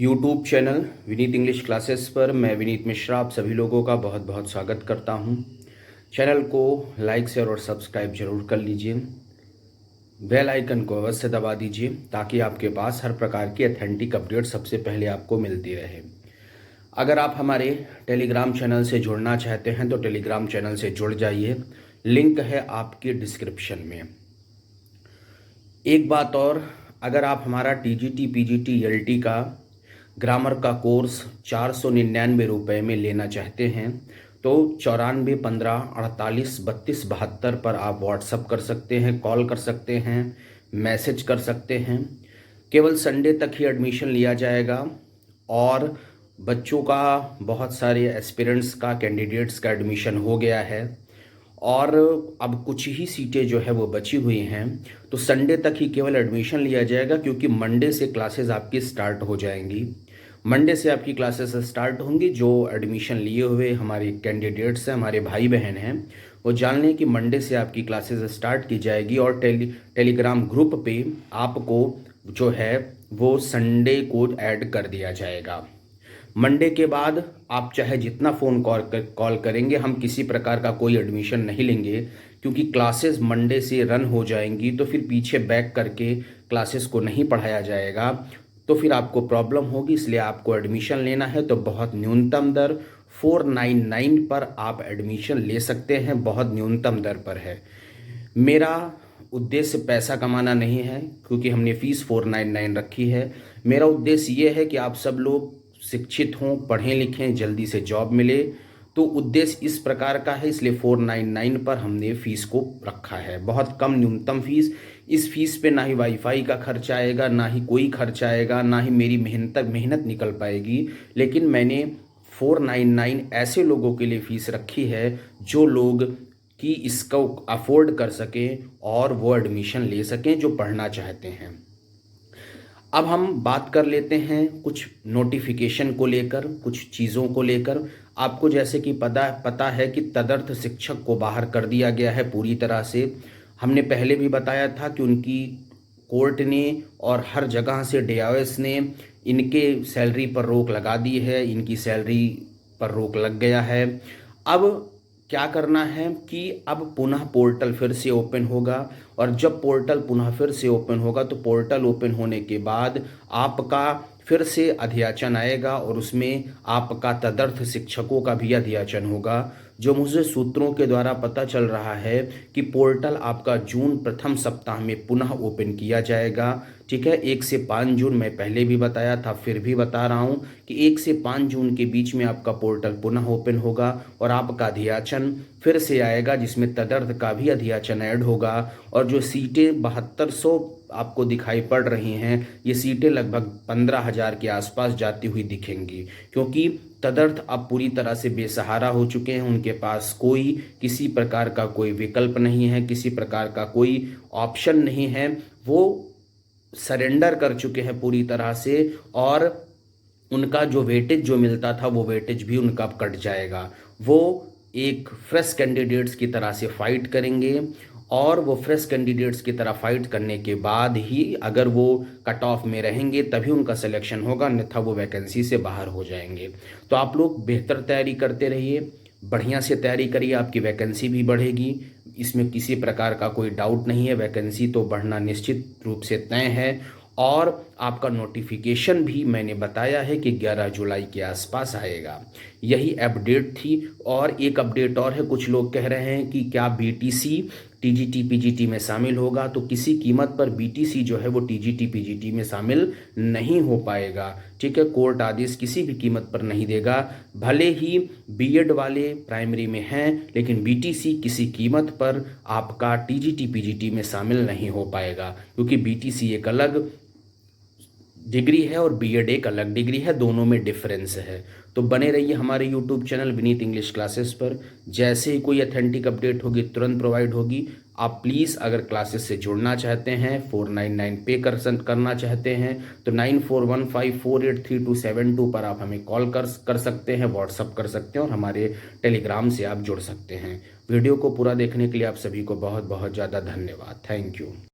YouTube channel Vineet English classes पर मैं विनीत मिश्रा आप सभी लोगों का बहुत बहुत स्वागत करता हूं। चैनल को लाइक शेयर और सब्सक्राइब जरूर कर लीजिए। बेल आइकन को अवश्य दबा दीजिए ताकि आपके पास हर प्रकार की ऑथेंटिक अपडेट सबसे पहले आपको मिलती रहे। अगर आप हमारे टेलीग्राम चैनल से जुड़ना चाहते हैं तो टेलीग्राम चैनल से जुड़ जाइए, लिंक है आपके डिस्क्रिप्शन में। एक बात और, अगर आप हमारा टीजीटी पीजीटी एलटी का ग्रामर का कोर्स 499 रुपये में लेना चाहते हैं तो 9415483272 पर आप व्हाट्सअप कर सकते हैं, कॉल कर सकते हैं, मैसेज कर सकते हैं। केवल संडे तक ही एडमिशन लिया जाएगा और बच्चों का, बहुत सारे एस्पिरेंट्स का, कैंडिडेट्स का एडमिशन हो गया है और अब कुछ ही सीटें जो है वो बची हुई हैं, तो संडे तक ही केवल एडमिशन लिया जाएगा क्योंकि मंडे से क्लासेस आपकी स्टार्ट हो जाएंगी। मंडे से आपकी क्लासेस स्टार्ट होंगी। जो एडमिशन लिए हुए हमारे कैंडिडेट्स हैं, हमारे भाई बहन हैं, वो जान लें कि मंडे से आपकी क्लासेस स्टार्ट की जाएगी और टेलीग्राम ग्रुप पे आपको जो है वो संडे को ऐड कर दिया जाएगा। मंडे के बाद आप चाहे जितना फ़ोन कॉल करेंगे, हम किसी प्रकार का कोई एडमिशन नहीं लेंगे क्योंकि क्लासेस मंडे से रन हो जाएंगी, तो फिर पीछे बैक करके क्लासेस को नहीं पढ़ाया जाएगा, तो फिर आपको प्रॉब्लम होगी। इसलिए आपको एडमिशन लेना है तो बहुत न्यूनतम दर 499 पर आप एडमिशन ले सकते हैं, बहुत न्यूनतम दर पर है। मेरा उद्देश्य पैसा कमाना नहीं है क्योंकि हमने फ़ीस 499 रखी है। मेरा उद्देश्य ये है कि आप सब लोग शिक्षित हों, पढ़ें लिखें, जल्दी से जॉब मिले। तो उद्देश्य इस प्रकार का है, इसलिए 499 पर हमने फ़ीस को रखा है, बहुत कम न्यूनतम फ़ीस। इस फीस पे ना ही वाईफाई का खर्च आएगा, ना ही कोई खर्च आएगा, ना ही मेरी मेहनत निकल पाएगी। लेकिन मैंने 499 ऐसे लोगों के लिए फ़ीस रखी है जो लोग कि इसको अफोर्ड कर सकें और वो एडमिशन ले सकें जो पढ़ना चाहते हैं। अब हम बात कर लेते हैं कुछ नोटिफिकेशन को लेकर, कुछ चीज़ों को लेकर। आपको जैसे कि पता है कि तदर्थ शिक्षक को बाहर कर दिया गया है पूरी तरह से। हमने पहले भी बताया था कि उनकी कोर्ट ने और हर जगह से DIOS ने इनके सैलरी पर रोक लगा दी है, इनकी सैलरी पर रोक लग गया है। अब क्या करना है कि अब पुनः पोर्टल फिर से ओपन होगा और जब पोर्टल पुनः फिर से ओपन होगा तो पोर्टल ओपन होने के बाद आपका फिर से अध्याचन आएगा और उसमें आपका तदर्थ शिक्षकों का भी अध्याचन होगा। जो मुझे सूत्रों के द्वारा पता चल रहा है कि पोर्टल आपका जून प्रथम सप्ताह में पुनः ओपन किया जाएगा। ठीक है, 1 से 5 जून, मैं पहले भी बताया था फिर भी बता रहा हूँ कि 1 से 5 जून के बीच में आपका पोर्टल पुनः ओपन होगा और आपका अध्याचन फिर से आएगा जिसमें तदर्थ का भी अध्याचन ऐड होगा। और जो सीटें 7200 आपको दिखाई पड़ रही हैं, ये सीटें लगभग 15,000 के आसपास जाती हुई दिखेंगी क्योंकि तदर्थ अब पूरी तरह से बेसहारा हो चुके हैं। उनके पास कोई किसी प्रकार का कोई विकल्प नहीं है, किसी प्रकार का कोई ऑप्शन नहीं है। वो सरेंडर कर चुके हैं पूरी तरह से और उनका जो वेटेज जो मिलता था वो वेटेज भी उनका कट जाएगा। वो एक फ्रेश कैंडिडेट्स की तरह से फाइट करेंगे और वो फ्रेश कैंडिडेट्स की तरह फाइट करने के बाद ही अगर वो कट ऑफ में रहेंगे तभी उनका सिलेक्शन होगा, अन्यथा वो वैकेंसी से बाहर हो जाएंगे। तो आप लोग बेहतर तैयारी करते रहिए, बढ़िया से तैयारी करिए, आपकी वैकेंसी भी बढ़ेगी, इसमें किसी प्रकार का कोई डाउट नहीं है। वैकेंसी तो बढ़ना निश्चित रूप से तय है और आपका नोटिफिकेशन भी मैंने बताया है कि 11 जुलाई के आसपास आएगा। यही अपडेट थी। और एक अपडेट और है, कुछ लोग कह रहे हैं कि क्या BTC TGT PGT में शामिल होगा, तो किसी कीमत पर BTC जो है वो TGT PGT में शामिल नहीं हो पाएगा। ठीक है, कोर्ट आदेश किसी भी कीमत पर नहीं देगा। भले ही B.Ed वाले प्राइमरी में हैं लेकिन BTC किसी कीमत पर आपका TGT PGT में शामिल नहीं हो पाएगा क्योंकि BTC एक अलग डिग्री है और B.Ed एक अलग डिग्री है, दोनों में डिफरेंस है। तो बने रहिए हमारे YouTube channel Vineet English classes पर। जैसे ही कोई ऑथेंटिक अपडेट होगी तुरंत प्रोवाइड होगी। आप प्लीज़ अगर क्लासेस से जुड़ना चाहते हैं, 499 पे करना चाहते हैं तो 9415483272 पर आप हमें कॉल कर सकते हैं, व्हाट्सअप कर सकते हैं और हमारे टेलीग्राम से आप जुड़ सकते हैं। वीडियो को पूरा देखने के लिए आप सभी को बहुत बहुत ज़्यादा धन्यवाद। Thank you.